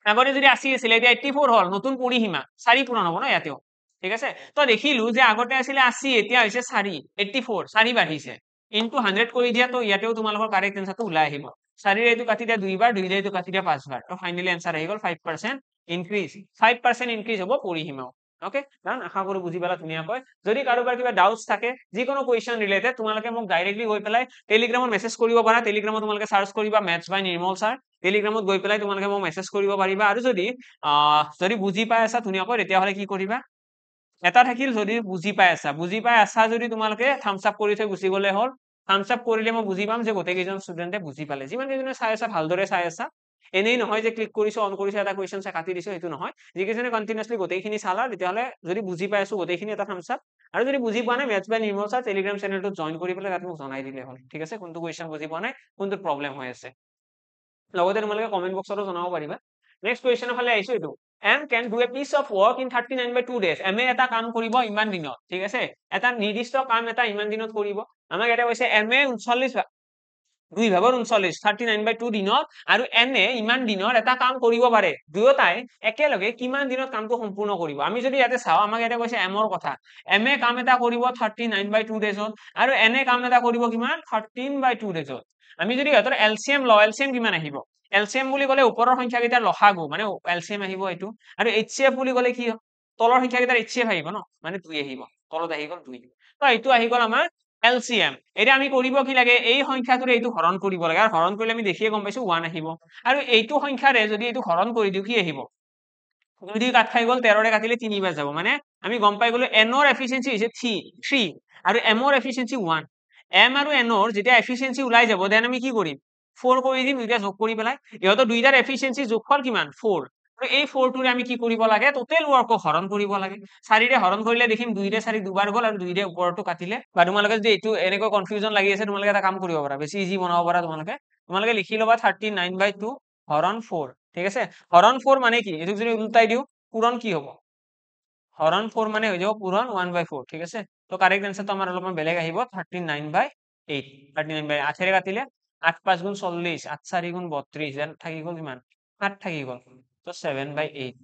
আগতে যদি 80 আছিলে এতিয়া 84 হ'ল, নতুন পৰিসীমা 4 পূৰণ হ'ব ন ইয়াতেও। ঠিক আছে, তো দেখিলো যে আগতে আছিলে 80 এতিয়া হৈছে 84 বাঢ়িছে। ইনটু 100 কৰি দিয়া, তো ইয়াতেও তোমালোকৰ কাৰেক্ট আনসাৰটো ওলাই আহিব। 4 ৰে এইটো কাটি দিয়া 2 বাৰ, 2 ৰে এইটো কাটি দিয়া 5 বাৰ, তো ফাইনালি আনসাৰ আহি গ'ল 5% ইনক্ৰিজ। 5% ইনক্ৰিজ হ'ব পৰিসীমাও। ওকে, কাৰণ আশা কৰো বুজি পালা ধুনীয়াকৈ। যদি কাৰোবাৰ কিবা ডাউটছ থাকে যিকোনো কুৱেশ্যন ৰিলেটেড তোমালোকে মোক ডাইৰেক্টলি গৈ পেলাই টেলিগ্ৰামত মেছেজ কৰিব পাৰা। টেলিগ্ৰামত তোমালোকে সাৰ্চ কৰিবা মেথছ বাই নিৰ্মল ছাৰ, টেলিগ্ৰামত গৈ পেলাই তোমালোকে মোক মেছেজ কৰিব পাৰিবা। আৰু যদি বুজি পাই আছা ধুনীয়াকৈ তেতিয়াহ'লে কি কৰিবা, এটা থাকিল যদি বুজি পাই আছা যদি তোমালোকে থামস আপ কৰি থৈ গুচি গ'লে হ'ল। থামস আপ কৰিলে মই বুজি পাম যে গোটেই কেইজন ষ্টুডেণ্টে বুজি পালে। যিমান কেইজনে চাই আছা ভালদৰে চাই আছা, এনেই নহয় যে ক্লিক কৰিছো অন কৰিছো এটা কুৱেশ্যন চাই কাটি দিছো, সেইটো নহয়। যিকেইজনে কণ্টিনিউয়াছলি গোটেইখিনি চালা তেতিয়াহ'লে যদি বুজি পাই আছো গোটেইখিনি এটা থামস আপ। আৰু যদি বুজি পোৱা নাই মেথছ বাই নিৰ্মল ছাৰ টেলিগ্ৰাম চেনেলটোত জইন কৰি পেলাই তাত মোক জনাই দিলে হ'ল। ঠিক আছে, কোনটো কুৱেশ্যন বুজি পোৱা নাই, কোনটো প্ৰব্লেম হৈ আছে, লগতে তোমালোকে কমেন্ট বক্সতো জনাব পাৰিবা। নেক্সট কুৱেশ্যনৰ ফালে আহিছো। এইটো M can do a piece of work in 39/2 days. M এটা কাম কৰিব ইমান দিনত। ঠিক আছে, এটা নিৰ্দিষ্ট কাম এটা ইমান দিনত কৰিব। আমাক এটা কৈছে M 39 2 ভাগৰ 39 39/2 দিনত আৰু এনে ইমান দিনৰ এটা কাম কৰিব পাৰে দুয়োটাই একেলগে কিমান দিনত কামটো সম্পূৰ্ণ কৰিব আমি যদি ইয়াতে চাওঁ আমাক ইয়াতে কৈছে এমৰ কথা এমে কাম এটা কৰিব 39/2 ডেজত আৰু এনে কাম এটা কৰিব কিমান 13/2 ডেজত আমি যদি ইহঁতৰ এলচিএম লওঁ এলচিএম কিমান আহিব এলচিএম বুলি ক'লে ওপৰৰ সংখ্যাকেইটাৰ লসাগু মানে এলচিএম আহিব এইটো আৰু এইচচিএফ বুলি ক'লে কি তলৰ সংখ্যাকেইটাৰ এইচচিএফ আহিব ন মানে 2 আহিব তলত আহি গ'ল 2 তো এইটো আহি গ'ল আমাৰ এলচিএম এতিয়া আমি কৰিব কি লাগে এই সংখ্যাটোৰে এইটো হৰণ কৰিব লাগে আৰু হৰণ কৰিলে আমি দেখিয়ে গম পাইছো 1 আহিব আৰু এইটো সংখ্যাৰে যদি এইটো হৰণ কৰি দিও কি আহিব 2 দি কাট খাই গ'ল 13 ৰে কাটিলে 3 বাৰ যাব মানে আমি গম পাই গলো এনৰ এফিচিয়েন্সি হৈছে 3 আৰু এমৰ এফিচিয়েন্সি 1 এম আৰু এনৰ যেতিয়া এফিচিয়েন্সি ওলাই যাব দেন আমি কি কৰিম 4 কৰি দিম দুইটা যোগ কৰি পেলাই ইহঁতৰ দুইটাৰ এফিচিয়েন্সি যোগফল কিমান 4 আৰু এই 4 টোৰে আমি কি কৰিব লাগে টোটেল ওয়াৰ্কক হৰণ কৰিব লাগে 4 ৰে হৰণ কৰিলে দেখিম 2 ৰে 4 দুবাৰ গ'ল আৰু 2 ৰে ওপৰটো কাটিলে বা তোমালোকে যদি এইটো এনেকৈ কনফিউজন লাগি আছে তোমালোকে এটা কাম কৰিব পাৰা বেছি ইজি বনাব পাৰা তোমালোকে লিখি ল'বা 39/2 হৰণ 4 ঠিক আছে হৰণ 4 মানে কি এটো যদি উল্টাই দিও পূৰণ কি হ'ব হৰণ 4 মানে হৈ যাব পূৰণ 1/4 ঠিক আছে তো কাৰেক্ট आंसरটো আমাৰ অলপমান বেলেগ আহিব 39/8 39/8 8 ৰে কাটিলে 8 5 গুণ 40 8 4 গুণ 32 যেন থাকি গ'ল কিমান 8 থাকি গ'ল তো 7/8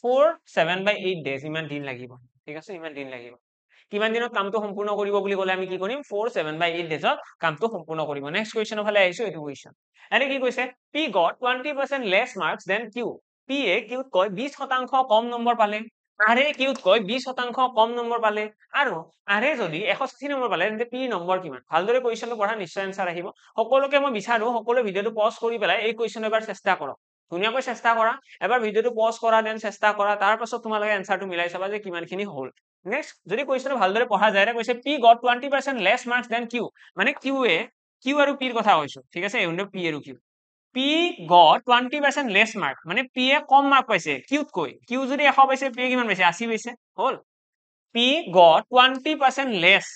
4 7/8 ডেজ ইমান দিন লাগিব ঠিক আছে ইমান দিন লাগিব কিমান দিনত কামটো সম্পূৰ্ণ কৰিব বুলি ক'লে আমি কি কৰিম 4 7/8 ডেজত কামটো সম্পূৰ্ণ কৰিব নেক্সট কোৱেশ্চনৰ ফালে আহিছো এটো কোৱেশ্চন এনে কি কৈছে P got 20% less marks than Q P এ Q কৈ 20% কম নম্বৰ পালে আৰে Q কৈ 20% কম নম্বৰ পালে আৰু আৰে যদি 160 নম্বৰ পালে তেন্তে P নম্বৰ কিমান ভালদৰে কোৱেশ্চনটো পঢ়া নিশ্চয় আনসাৰ আহিব সকলোকে মই বিচাৰো সকলো ভিডিওটো পজ কৰি পেলাই এই কোৱেশ্চন এবাৰ চেষ্টা কৰক ধুনীয়াকৈ চেষ্টা কৰা এবাৰ ভিডিওটো পজ কৰা দেন চেষ্টা কৰা তাৰ পাছত তোমালোকে আনসাৰটো মিলাই চাবা যে কিমানখিনি হ'ল নেক্সট যদি কোৱেশ্চনটো ভালদৰে পঢ়া যায় কৈছে P got 20% less marks than Q মানে Q এ Q আৰু P ৰ কথা কৈছো ঠিক আছে এই P আৰু Q P got 20% less mark মানে P এ কম মাৰ্ক পাইছে Q তকৈ Q যদি 100 পাইছে P কিমান পাইছে 80 পাইছে হল P got 20% less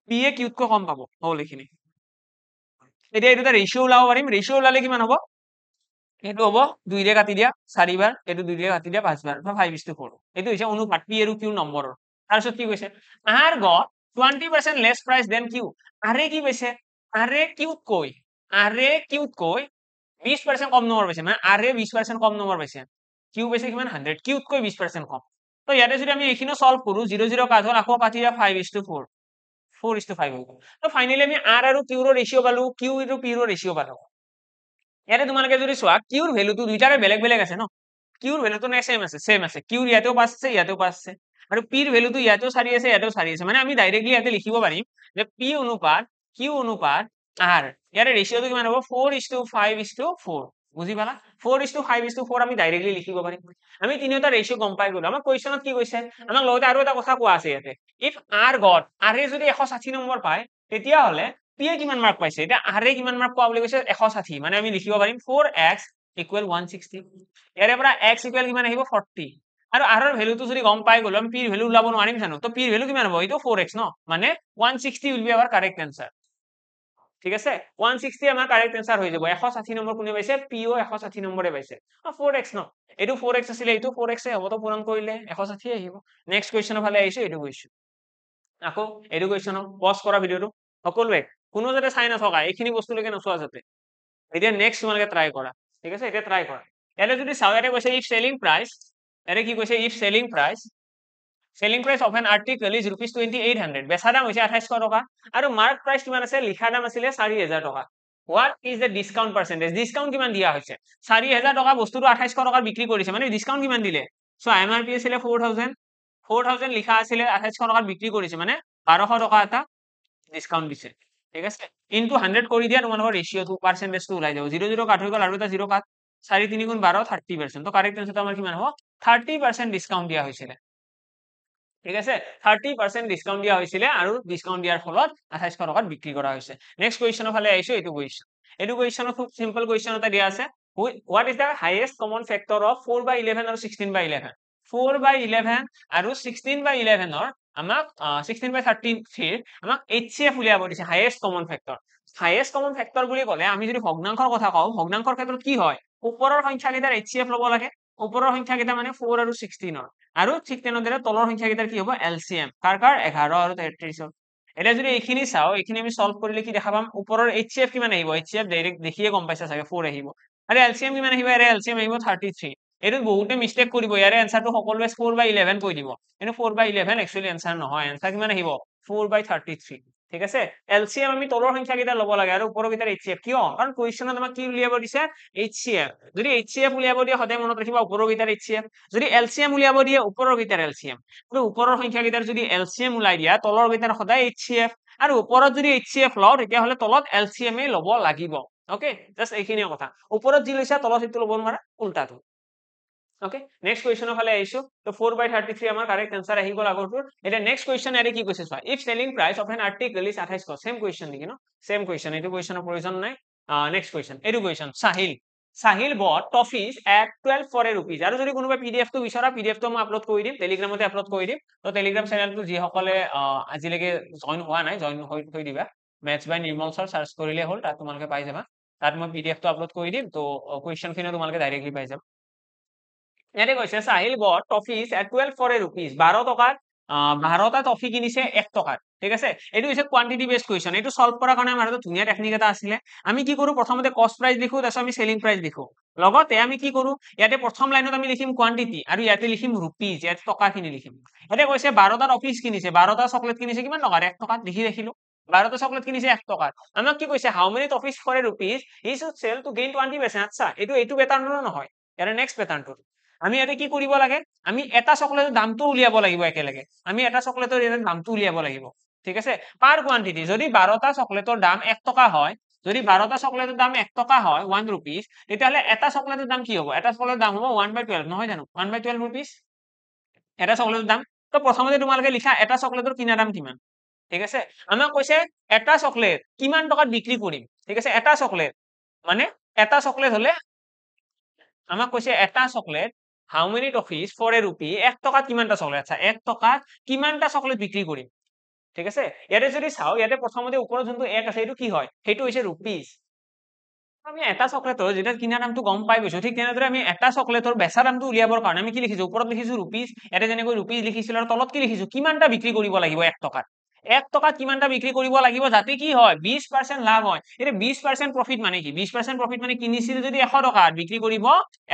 P এ Q তকৈ কম পাব হল এইখিনি এতিয়া এইটো ৰেশিও ওলাব পাৰিম ৰেশিও ওলালে কিমান হ'ব এটো হ'ব 2 ৰে কাটি দিয়া 4 বাৰ এটো 2 ৰে কাটি দিয়া 5 বাৰ 5:4 এটো হৈছে অনুপাত P আৰু Q নম্বৰৰ তাৰপিছত কি কৈছে R got 20% less price than Q আৰে কি পাইছে আৰে Q তকৈ আৰে Q তকৈ 20% কম নম্বৰ পাইছে মানে আৰে 20% কম নম্বৰ পাইছে Q পাইছে কিমান 100 Q তকৈ 20% কম তো ইয়াতে যদি আমি এইখিনি সলভ কৰো 0 0 কাট হল আকৌ কাটি দিয়া 5:4 4:5 হৈ গ'ল তো ফাইনালি আমি R আৰু Q ৰ ৰেশিও পালো Q আৰু P ৰ ৰেশিও পালো ইয়াতে তোমালোকে যদি চোৱা Q ৰ ভ্যালুটো দুইটাৰে বেলেগ বেলেগ আছে ন Q ৰ ভ্যালুটো নাই সেম আছে Q ৰ ইয়াতেও পাছ আছে ইয়াতেও পাছ আছে আৰু P ৰ ভ্যালুটো ইয়াতেও 4 আছে ইয়াতেও 4 আছে মানে আমি ডাইৰেক্টলি ইয়াতে লিখিব পাৰিম যে P অনুপাত Q অনুপাত R ইয়াৰে ৰেশিওটো কিমান হ'ব 4:5:4 বুজি পালা 4:5:4 আমি ডাইৰেক্টলি লিখিব পাৰিম আমি তিনিটা ৰেশিও গম পাই গলো আমাৰ কোৱেশ্চনত কি কৈছে আমাক লগতে আৰু এটা কথা কোৱা আছে ইয়াতে ইফ R got R এ যদি 160 নম্বৰ পায় তেতিয়া হলে P এ কিমান মাৰ্ক পাইছে এটা R এ কিমান মাৰ্ক পোৱা বুলি কৈছে 160 মানে আমি লিখিব পাৰিম 4x = 160 ইয়াৰে পৰা x = কিমান আহিব 40 আৰু R ৰ ভ্যালুটো যদি গম পাই গলো আমি P ৰ ভ্যালু ওলাব নোৱাৰিম জানো তো P ৰ ভ্যালু কিমান হ'ব এইটো 4x ন মানে 160 will be our correct answer ঠিক আছে 160 আমাৰ কাৰেক্ট आंसर হৈ যাব 160 নম্বৰ কোনে পাইছে P ও 160 নম্বৰে পাইছে 4x ন এটো 4x আছিল এইটো 4x এ হ'ব তো পূৰণ কৰিলে 160 আহিব নেক্সট কোৱেশ্চনৰ ফালে আহিছো এটো কোৱেশ্চন আকৌ এটো কোৱেশ্চন পজ কৰা ভিডিওটো সকলোৱে কোনো যাতে চাই নথকা এইখিনি বস্তুলৈকে নচোৱা যাতে এতিয়া নেক্সট তোমালোকে ট্ৰাই কৰা ঠিক আছে এতিয়া ট্ৰাই কৰা এনে যদি চাও এটা কৈছে ইফ সেলিং প্ৰাইস এনে কি কৈছে if selling price of an article is rupees 2800 বেচা দাম হৈছে 2800 টকা আৰু মার্ক প্রাইস কিমান আছে লিখা দাম আছিল 4000 টকা what is the discount percentage discount কিমান দিয়া হৈছে 4000 টকা বস্তুটো 2800 টকাৰ বিক্ৰী কৰিছে মানে ডিসকাউন্ট কিমান দিলে সো MRP আছিল 4000 লিখা আছিল 2800 টকাৰ বিক্ৰী কৰিছে মানে 1200 টকা এটা ডিসকাউন্ট দিছে ঠিক আছে ইনটু 100 কৰি দিয়া তোমালোকৰ ৰেশিওটো পাৰ্সেন্টেজটো ওলাই যাব 0 0 কাট হৈ গল আৰু এটা 0 কাট 4 3 গুণ 12 30% তো কাৰেক্ট आंसरটো আমাৰ কিমান হ'ব 30% ডিসকাউন্ট দিয়া হৈছিল ঠিক আছে 30% ডিসকাউন্ট দিয়া হৈছিল আৰু ডিসকাউন্ট দিয়াৰ ফলত 2800 টকাত বিক্ৰী কৰা হৈছে নেক্সট কোৱেশ্চনৰ ফালে আইছো এটো কোৱেশ্চন খুব সিম্পল কোৱেশ্চন এটা দিয়া আছে what is the highest common factor of 4/11 আৰু 16/11 4/11 আৰু 16/11 ৰ আমাক 16/33 আমাক HCF উলিয়াব দিছে হাইয়েস্ট কমন ফেক্টৰ বুলি ক'লে আমি যদি ভগ্নাংশৰ কথা কওঁ ভগ্নাংশৰ ক্ষেত্ৰত কি হয় ওপৰৰ সংখ্যাকেইটাৰ HCF ল'ব লাগে ওপৰৰ সংখ্যাকেইটা মানে 4 আৰু 16 আৰু ঠিক তেনেদৰে তলৰ সংখ্যাকেইটাৰ কি হ'ব LCM কাৰ 11 আৰু 33 এটা যদি এইখিনি চাও এইখিনি আমি সলভ কৰিলে কি দেখা পাম ওপৰৰ HCF কিমান আহিব HCF ডাইৰেক্ট দেখিয়ে গম পাইছা চাগে 4 আহিব আৰু LCM কিমান আহিব এৰে LCM আহিব 33 এইটো বহুতে মিস্টেক কৰিব ইয়াৰে আনসাৰটো সকলোৱে 4/11 কৈ দিব কিন্তু 4/11 একচুয়ালি আনসাৰ নহয় আনসাৰ কিমান আহিব 4/33 ঠিক আছে LCM আমি তলৰ সংখ্যা কেইটা ল'ব লাগে আৰু ওপৰৰ কেইটাৰ HCF কিয় কাৰণ কোৱেশ্চনত আমাক কি উলিয়াব দিছে HCF যদি HCF উলিয়াব দিয়ে সদায় মনত ৰাখিবা ওপৰৰ কেইটাৰ HCF যদি LCM উলিয়াব দিয়ে ওপৰৰ কেইটাৰ LCM আৰু ওপৰৰ সংখ্যা কেইটাৰ যদি LCM উলাই দিয়া তলৰ কেইটাৰ সদায় HCF আৰু ওপৰত যদি HCF লও তেতিয়া হলে তলত LCM এ ল'ব লাগিব ওকে জাস্ট এইখিনিয়ে কথা ওপৰত যি লৈছা তলত সেইটো ল'ব নোৱাৰা উল্টাটো ওকে নেক্সট কোৱেশ্চনৰ ফালে আহিছো তো 4/33 আমাৰ কাৰেক্ট আনসাৰ আহি গল আগৰটোৰ এটা নেক্সট কোৱেশ্চন এৰে কি কৈছে চোৱা if selling price of N article is 2800 same question নেকি ন সেম কোৱেশ্চন এইটো কোৱেশ্চনৰ প্ৰয়োজন নাই নেক্সট কোৱেশ্চন এইটো question Sahil bought toffees at 12 for a rupees আৰু যদি কোনোবা PDF টো বিচাৰা PDF টো মই আপলোড কৰি দিম টেলিগ্ৰামতে আপলোড কৰি দিম তো টেলিগ্ৰাম চেনেলটো যি সকলে আজিলৈকে জয়েন হোৱা নাই জয়েন হৈ দিবা Maths by Nirmal sir search কৰিলে হ'ল তাত তোমালোকে পাই যাবা তাত মই PDF টো আপলোড কৰি দিম তো কোৱেশ্চন খিনি তোমালোকে ডাইৰেক্টলি পাই যাবা ইয়াতে কৈছে Sahil bought toffees at 12 for a rupees 12 টকাত 12টা টফি কিনিছে 1 টকাত ঠিক আছে এইটো হৈছে কোয়ান্টিটি বেসড কোৱেশ্চন এইটো সলভ কৰাৰ কাৰণে আমাৰ ধুনীয়া টেকনিক এটা আছিলে আমি কি কৰো প্ৰথমতে কষ্ট প্ৰাইস লিখো তাৰপিছত আমি সেলিং প্ৰাইস লিখো লগতে আমি কি কৰো ইয়াতে প্ৰথম লাইনত আমি লিখিম কোয়ান্টিটি আৰু ইয়াতে লিখিম rupees ইয়াতে টকা খিনি লিখিম ইয়াতে কৈছে 12টা টফিস কিনিছে 12টা চকলেট কিনিছে কিমান টকা 1 টকাত লিখি ৰাখিলো 12টা চকলেট কিনিছে 1 টকাত আমাক কি কৈছে how many toffees for a rupees he should sell to gain 20% আচ্ছা এইটো প্যাটাৰ্ণৰ নহয় ইয়াৰে নেক্সট প্যাটাৰ্ণটো আমি ইয়াতে কি কৰিব লাগে আমি এটা চকলেটৰ দামটো উলিয়াব লাগিব একেলগে আমি এটা চকলেটৰ দামটো উলিয়াব লাগিব ঠিক আছে পাৰ কোয়ান্টিটি যদি 12টা চকলেটৰ দাম 1 টকা হয় যদি 12টা চকলেটৰ দাম 1 টকা হয় 1 rupees তেতিয়াহলে এটা চকলেটৰ দাম কি হ'ব এটা চকলেটৰ দাম হ'ব 1/12 নহয় জানো 1/12 rupees এটা চকলেটৰ দাম তো প্ৰথমতে তোমালোকে লিখা এটা চকলেটৰ কিনা দাম কিমান ঠিক আছে আমাক কৈছে এটা চকলেট কিমান টকাত বিক্ৰী কৰিম ঠিক আছে এটা চকলেট মানে এটা চকলেট হলে আমাক কৈছে এটা chocolate how many toffees for a rupee 1 টকাত কিমানটা চকলেট আচ্ছা 1 টকাত কিমানটা চকলেট বিক্ৰী কৰিম ঠিক আছে ইয়াতে যদি চাও ইয়াতে প্ৰথমতে ওপৰত যোনটো 1 আছে এইটো কি হয় সেইটো হৈছে rupees আমি এটা চকলেটৰ যেটা কিনা দামটো গম পাই গৈছো ঠিক তেনেদৰে আমি এটা চকলেটৰ বেচা দামটো উলিয়াবৰ কাৰণে আমি কি লিখিছো ওপৰত লিখিছো rupees ইয়াতে যেনেকৈ rupees লিখিছিল আৰু তলত কি লিখিছো কিমানটা বিক্ৰী কৰিব লাগিব 1 টকাত 1 টকাত কিমানটা বিক্ৰী কৰিব লাগিব যাতে কি হয় 20% লাভ হয় এটা 20% প্ৰফিট মানে কি 20% প্ৰফিট মানে কিনিছিল যদি 100 টকাত বিক্ৰী কৰিব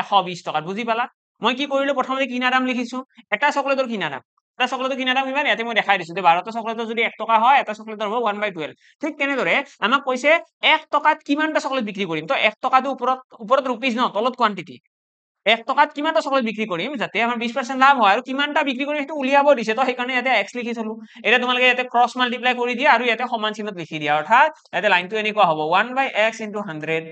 120 টকাত বুজি পালা মই কি কৰিলো প্ৰথমতে কিনা দাম লিখিছো এটা চকলেটৰ কিনা দাম এটা চকলেটৰ কিনা দাম ইমান ইয়াতে মই দেখাই দিছো যে 12টা চকলেটৰ যদি 1 টকা হয় এটা চকলেটৰ হ'ব 1/12 ঠিক তেনেদৰে আমাক কৈছে 1 টকাত কিমানটা চকলেট বিক্ৰী কৰিম তো 1 টকাটো ওপৰত rupees ন তলত কোয়ান্টিটি 1 টকাত কিমানটা চকলেট বিক্ৰী কৰিম যাতে আমাৰ 20% লাভ হয় আৰু কিমানটা বিক্ৰী কৰিম সেইটো উলিয়াব দিছে তো সেইকাৰণে ইয়াতে x লিখি থলো এটা তোমালোকে ইয়াতে ক্ৰস মাল্টিপ্লাই কৰি দিয়া আৰু ইয়াতে সমান চিহ্নত লিখি দিয়া অৰ্থাৎ ইয়াতে লাইনটো এনেকুৱা হ'ব 1/x * 100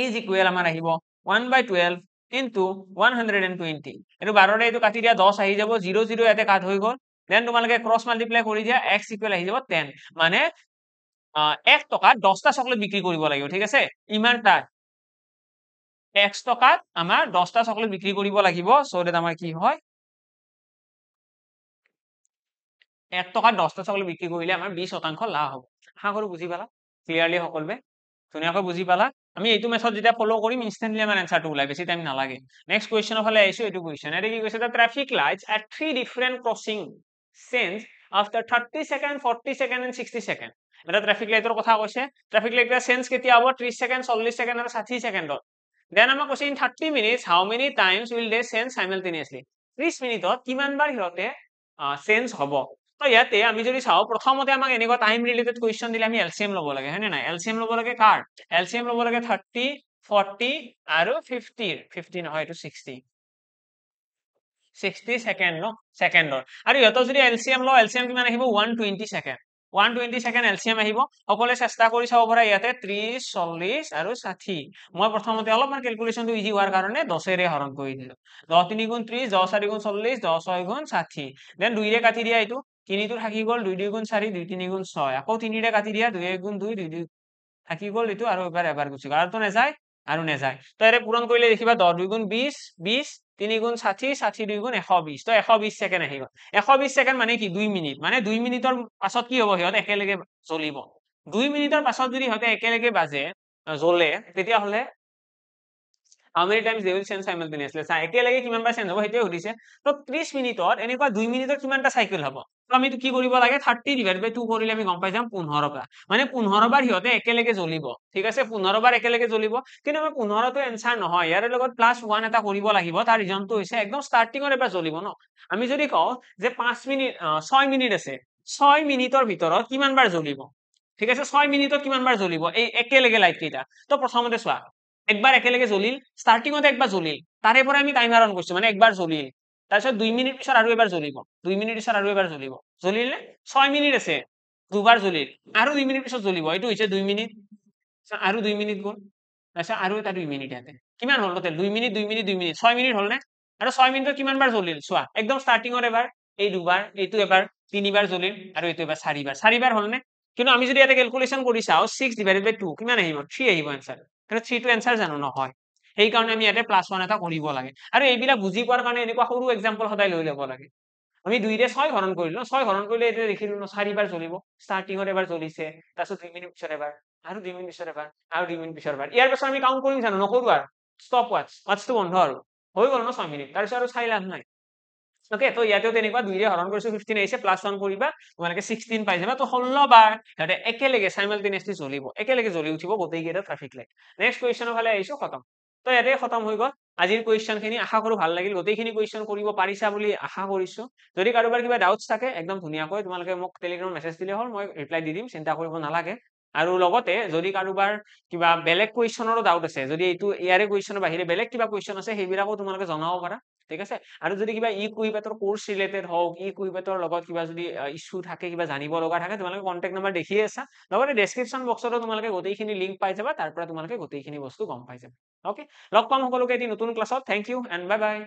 is equal আমাৰ আহিব 1/12 into 120 এটো 12 এটো কাটি দিয়া 10 আহি যাব 0 0 ইয়াতে কাট হৈ গল দেন তোমালোকে ক্ৰস মাল্টিপ্লাই কৰি দিয়া x ইকুৱেল আহি যাব 10 মানে 1 টকাত 10টা চকলেট বিক্ৰী কৰিব লাগিব ঠিক আছে ইমানটা x টকাত আমাৰ 10টা চকলেট বিক্ৰী কৰিব লাগিব সো দ্যাট আমাৰ কি হয় 1 টকাত 10টা চকলেট বিক্ৰী কৰিলে আমাৰ 20% লাভ হ'ব আশা কৰো বুজি পালা ক্লিয়াৰলি সকলোৱে ধুনীয়াকৈ বুজি পালা আমি এইটো মেথড যেতিয়া ফলো কৰিম ইনস্ট্যান্টলি আমাৰ আনসাৰটো ওলাই বেছি টাইম নালাগে নেক্সট কোৱেশ্চনৰ ফালে আইছো এইটো কোৱেশ্চন এটো কি কৈছে the traffic lights at 3 different crossing change after 30 second 40 second and 60 second এটা ট্ৰাফিক লাইটৰ কথা কৈছে ট্ৰাফিক লাইটৰ চেঞ্জ কেতিয়া হ'ব 30 সেকেন্ড 40 সেকেন্ড আৰু 60 সেকেন্ডত দেন আমাক কৈছে in 30 minutes how many Times will they change simultaneously 30 মিনিটত কিমান বাৰ হিৰতে চেঞ্জ হ'ব তো ইয়াতে আমি যদি চাও প্ৰথমতে আমাক এনেকুৱা টাইম ৰিলেটেড কোৱেশ্চন দিলে আমি এলসিএম ল'ব লাগে হয়নে নাই এলসিএম ল'ব লাগে কাৰ এলসিএম ল'ব লাগে 30 40 আৰু 50 নহয় এটো 60 সেকেন্ড ন সেকেন্ডৰ আৰু ইহতৰ যদি এলসিএম লও এলসিএম কিমান আহিব 120 সেকেন্ড 120 সেকেন্ড এলসিএম আহিব সকলোৱে চেষ্টা কৰি চাব পৰা ইয়াতে 30 40 আৰু 60 মই প্ৰথমতে অলপমান ক্যালকুলেশনটো ইজি হোৱাৰ কাৰণে 10 এৰে হৰণ কৰি দিলো 10 3 গুণ 30 10 4 গুণ 40 10 6 গুণ 60 দেন 2 ৰে কাটি দিয়া এইটো 3 টো থাকি গল 2 2 গুণ 4 2 3 গুণ 6 আকৌ 3 ৰে কাটি দিয়া 2 1 গুণ 2 2 2 থাকি গল এইটো আৰু এবাৰ গুছি গল আৰু তো নেযায় আৰু নেযায় তো এৰে পূৰণ কৰিলে দেখিবা 10 2 গুণ 20 20 3 গুণ 60 60 2 গুণ 120 তো 120 সেকেন্ড আহি গল 120 সেকেন্ড মানে কি 2 মিনিট মানে 2 মিনিটৰ পাছত কি হ'ব হিয়ত একেলগে জ্বলিব 2 মিনিটৰ পাছত যদি হতে একেলগে বাজে জ্বলে তেতিয়া হলে how many times they will change simultaneously একেলগে কিমান বাৰ চেঞ্জ হ'ব হেতুৱে সুধিছে তো 30 মিনিটত এনেকুৱা 2 মিনিটৰ কিমানটা সাইকেল হ'ব তো আমি কি কৰিব লাগে 30/2 কৰিলে আমি গম পাই যাম 15 বাৰ মানে 15 বাৰ সিহঁতে একেলগে জ্বলিব ঠিক আছে 15 বাৰ একেলগে জ্বলিব কিন্তু আমাৰ 15টো এনসাৰ নহয় ইয়াৰ লগত +1 এটা কৰিব লাগিব তাৰ ৰিজনটো হৈছে একদম ষ্টাৰ্টিঙত এবাৰ জ্বলিব ন আমি যদি কওঁ যে 5 মিনিট 6 মিনিট আছে 6 মিনিটৰ ভিতৰত কিমান বাৰ জ্বলিব ঠিক আছে 6 মিনিটত কিমান বাৰ জ্বলিব এই একেলগে লাইট কেইটা তো প্ৰথমতে চোৱা একবাৰ একেলগে জ্বলিল ষ্টাৰ্টিঙত একবাৰ জ্বলিল তাৰে পৰা আমি টাইমাৰ অন কৰিছো মানে একবাৰ জ্বলিল তাৰপিছত 2 মিনিট পিছত আৰু এবাৰ জ্বলিব 2 মিনিট পিছত আৰু এবাৰ জ্বলিব জ্বলিলে 6 মিনিট আছে দুবাৰ জ্বলিল আৰু 2 মিনিট পিছত জ্বলিব এইটো হৈছে 2 মিনিট আৰু 2 মিনিট গ'ল তাৰপিছত আৰু এটা 2 মিনিট ইয়াতে কিমান হ'ল total 2 minute 2 minute 2 minute 6 minute হ'ল নে আৰু 6 মিনিটত কিমান বাৰ জ্বলিল চোৱা একদম ষ্টাৰ্টিঙত এবাৰ এই দুবাৰ এইটো এবাৰ তিনিবাৰ জ্বলিল আৰু এইটো এবাৰ চাৰিবাৰ হ'ল নে কিন্তু আমি যদি ইয়াতে ক্যালকুলেশন কৰি চাও 6/2 কিমান আহিব 3 আহিব आंसर কিন্তু 3 টো आंसर জানো নহয় সেই কাৰণে আমি ইয়াতে +1 এটা কৰিব লাগে আৰু এইবিলাক বুজি পোৱাৰ কাৰণে এনেকুৱা সৰু एग्जांपल সদায় লৈ যাব লাগে আমি 2 ৰে 6 হৰণ কৰিলো 6 হৰণ কৰিলে এটা দেখিলো 4 বাৰ জ্বলিব ষ্টাৰ্টিঙত এবাৰ জ্বলিছে তাৰপিছত 2 মিনিট পিছত এবাৰ আৰু 2 মিনিট পিছত এবাৰ আৰু 2 মিনিট পিছত এবাৰ ইয়াৰ পিছত আমি কাউন্ট কৰিম জানো নকৰো আৰু ষ্টপ ওয়াচটো বন্ধ আৰু হৈ গ'ল ন 6 মিনিট তাৰপিছত আৰু চাই লাভ নাই ওকে তো ইয়াতেও তেনেকুৱা 2 ৰে হৰণ কৰিছো 15 আহিছে +1 কৰিবা তোমালোকে 16 পাই যাবা তো 16 বাৰ সিহঁতে একেলগে সাইমালটেনিয়াসলি জ্বলিব একেলগে জ্বলি উঠিব গোটেই কেইটা ট্ৰাফিক লাইট নেক্সট কুৱেশ্যনৰ ফালে আহিছো খতম তো ইয়াতে খতম হৈ গ'ল আজিৰ কুৱেশ্যন খিনি আশা কৰো ভাল লাগিল গোটেইখিনি কুৱেশ্যন কৰিব পাৰিছা বুলি আশা কৰিছো যদি কাৰোবাৰ কিবা ডাউটছ থাকে একদম ধুনীয়াকৈ তোমালোকে মোক টেলিগ্ৰাম মেছেজ দিলে হ'ল মই ৰিপ্লাই দি দিম চিন্তা কৰিব নালাগে আৰু লগতে যদি কাৰোবাৰ কিবা বেলেগ কুৱেশ্যনৰো ডাউট আছে যদি এইটো ইয়াৰে কুৱেশ্যনৰ বাহিৰে বেলেগ কিবা কুৱেশ্যন আছে সেইবিলাকো তোমালোকে জনাব পাৰা ঠিক আছে আৰু যদি কিবা কুইবেটৰ কোৰ্স ৰিলেটেড হওক কুইবেটৰ লগত কিবা যদি ইস্যু থাকে কিবা জানিব লগা থাকে তোমালোকে কন্টাক্ট নম্বৰ দেখিয়ে আছা লগতে ডেসক্ৰিপচন বক্সতো তোমালোকে গোটেইখিনি লিংক পাই যাবা তাৰ পৰা তোমালোকে গোটেইখিনি বস্তু গম পাই যাবা ওকে লগ পাম সকলোকে এটি নতুন ক্লাছত thank you and bye by